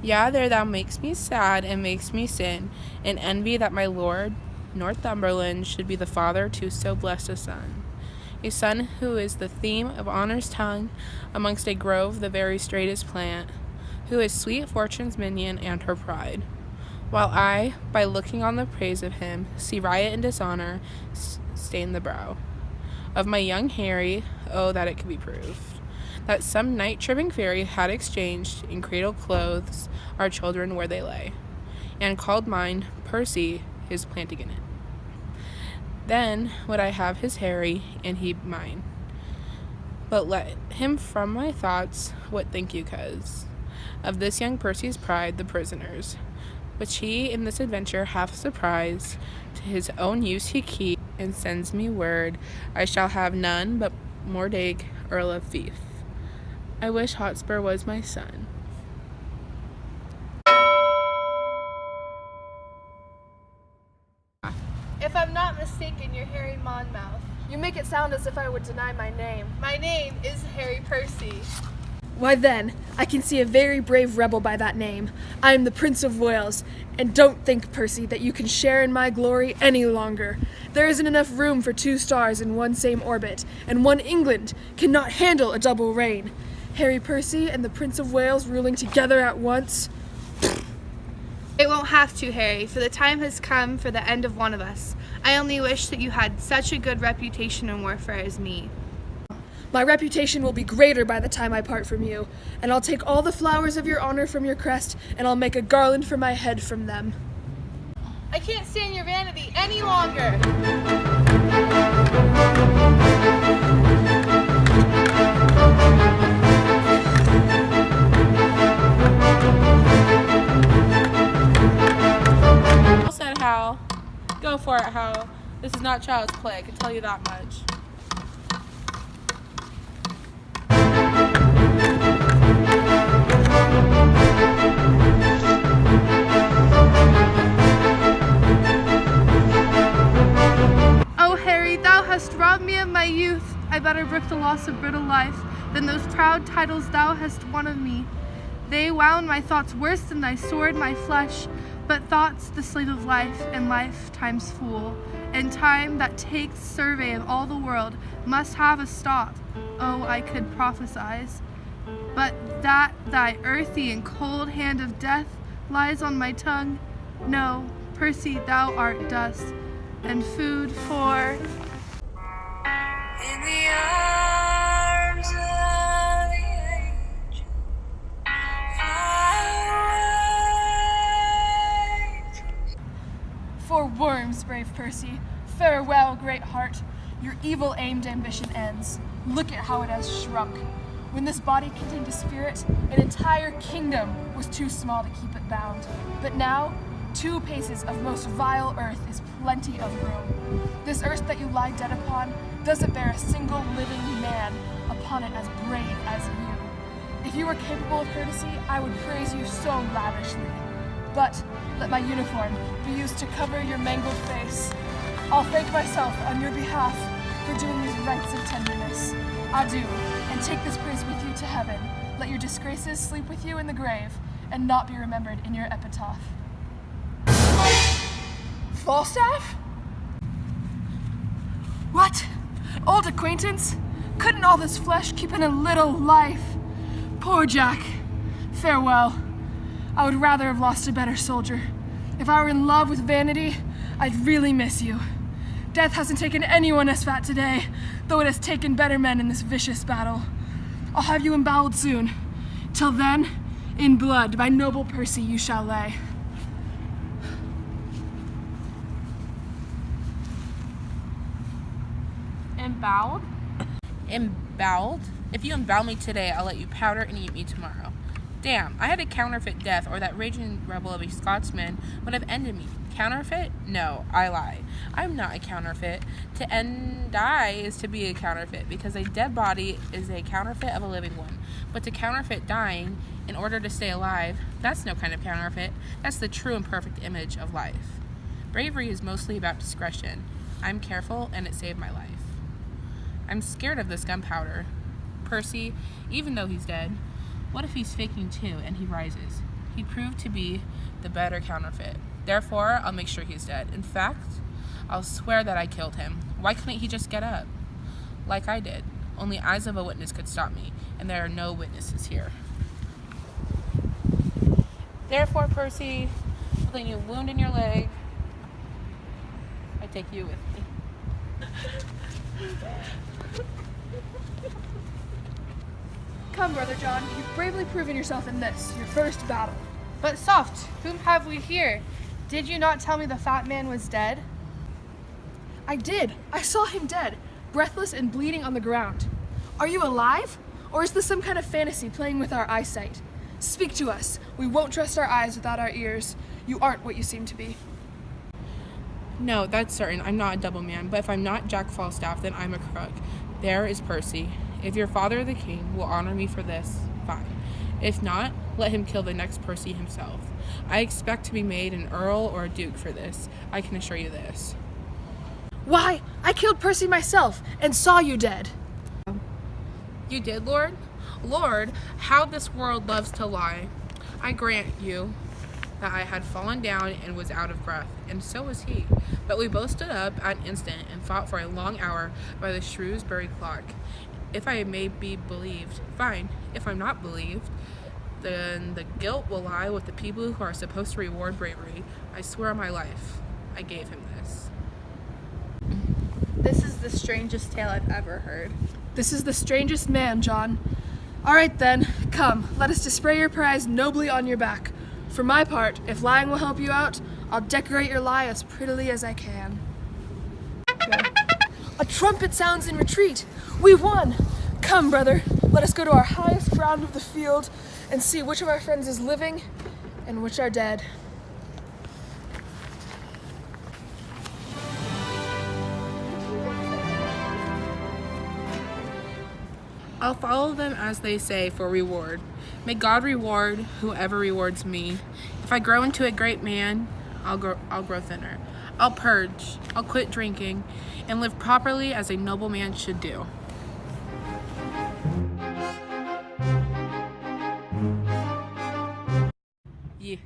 Yea, there thou makes me sad, and makes me sin, and envy that my lord Northumberland should be the father to so blessed a son who is the theme of honor's tongue, amongst a grove the very straightest plant, who is sweet fortune's minion and her pride. While I, by looking on the praise of him, see riot and dishonor stain the brow of my young Harry. Oh, that it could be proved that some night-tripping fairy had exchanged in cradle clothes our children where they lay, and called mine Percy his Plantagenet. Then would I have his Harry, and he mine. But let him from my thoughts. What think you, coz, of this young Percy's pride, the prisoners, which he in this adventure hath surprised, to his own use he keep, and sends me word I shall have none but Mordaig, Earl of Fife. I wish Hotspur was my son. If I'm not mistaken, you're Harry Monmouth. You make it sound as if I would deny my name. My name is Harry Percy. Why then, I can see a very brave rebel by that name. I am the Prince of Wales, and don't think, Percy, that you can share in my glory any longer. There isn't enough room for 2 stars in one same orbit, and one England cannot handle a double reign. Harry Percy and the Prince of Wales ruling together at once? It won't have to, Harry, for the time has come for the end of one of us. I only wish that you had such a good reputation in warfare as me. My reputation will be greater by the time I part from you, and I'll take all the flowers of your honor from your crest, and I'll make a garland for my head from them. I can't stand your vanity any longer. Well said, Hal. Go for it, Hal. This is not child's play, I can tell you that much. Robbed me of my youth, I better brook the loss of brittle life than those proud titles thou hast won of me. They wound my thoughts worse than thy sword my flesh, but thoughts the slave of life, and life time's fool, and time that takes survey of all the world must have a stop. Oh, I could prophesize, but that thy earthy and cold hand of death lies on my tongue. No, Percy, thou art dust, and food for in the arms of the age, fly away. For worms, brave Percy. Farewell, great heart. Your evil-aimed ambition ends. Look at how it has shrunk. When this body contained a spirit, an entire kingdom was too small to keep it bound. But now, 2 paces of most vile earth is plenty of room. This earth that you lie dead upon doesn't bear a single living man upon it as brave as you. If you were capable of courtesy, I would praise you so lavishly. But let my uniform be used to cover your mangled face. I'll thank myself on your behalf for doing these rites of tenderness. Adieu, and take this praise with you to heaven. Let your disgraces sleep with you in the grave, and not be remembered in your epitaph. Falstaff? What? Old acquaintance? Couldn't all this flesh keep in a little life? Poor Jack. Farewell. I would rather have lost a better soldier. If I were in love with vanity, I'd really miss you. Death hasn't taken anyone as fat today, though it has taken better men in this vicious battle. I'll have you emboweled soon. Till then, in blood, my noble Percy you shall lay. Emboweled? Emboweled? If you embow me today, I'll let you powder and eat me tomorrow. Damn, I had a counterfeit death, or that raging rebel of a Scotsman would have ended me. Counterfeit? No, I lie. I'm not a counterfeit. To die is to be a counterfeit, because a dead body is a counterfeit of a living one. But to counterfeit dying in order to stay alive, that's no kind of counterfeit. That's the true and perfect image of life. Bravery is mostly about discretion. I'm careful, and it saved my life. I'm scared of this gunpowder. Percy, even though he's dead, what if he's faking too and he rises? He proved to be the better counterfeit. Therefore, I'll make sure he's dead. In fact, I'll swear that I killed him. Why couldn't he just get up? Like I did. Only eyes of a witness could stop me, and there are no witnesses here. Therefore, Percy, with a new wound in your leg, I take you with me. Come, Brother John, you've bravely proven yourself in this, your first battle. But soft, whom have we here? Did you not tell me the fat man was dead? I did. I saw him dead, breathless and bleeding on the ground. Are you alive? Or is this some kind of fantasy playing with our eyesight? Speak to us. We won't trust our eyes without our ears. You aren't what you seem to be. No, that's certain. I'm not a double man, but if I'm not Jack Falstaff, then I'm a crook. There is Percy. If your father, the king, will honor me for this, fine. If not, let him kill the next Percy himself. I expect to be made an earl or a duke for this. I can assure you this. Why, I killed Percy myself and saw you dead. You did, Lord? Lord, how this world loves to lie. I grant you that I had fallen down and was out of breath, and so was he. But we both stood up at an instant and fought for a long hour by the Shrewsbury clock. If I may be believed, fine. If I'm not believed, then the guilt will lie with the people who are supposed to reward bravery. I swear on my life, I gave him this. This is the strangest tale I've ever heard. This is the strangest man, John. All right then, come, let us display your prize nobly on your back. For my part, if lying will help you out, I'll decorate your lie as prettily as I can. A trumpet sounds in retreat. We've won. Come, brother, let us go to our highest ground of the field and see which of our friends is living and which are dead. I'll follow them as they say for reward. May God reward whoever rewards me. If I grow into a great man, I'll grow thinner. I'll purge, I'll quit drinking, and live properly as a noble man should do. Yeah.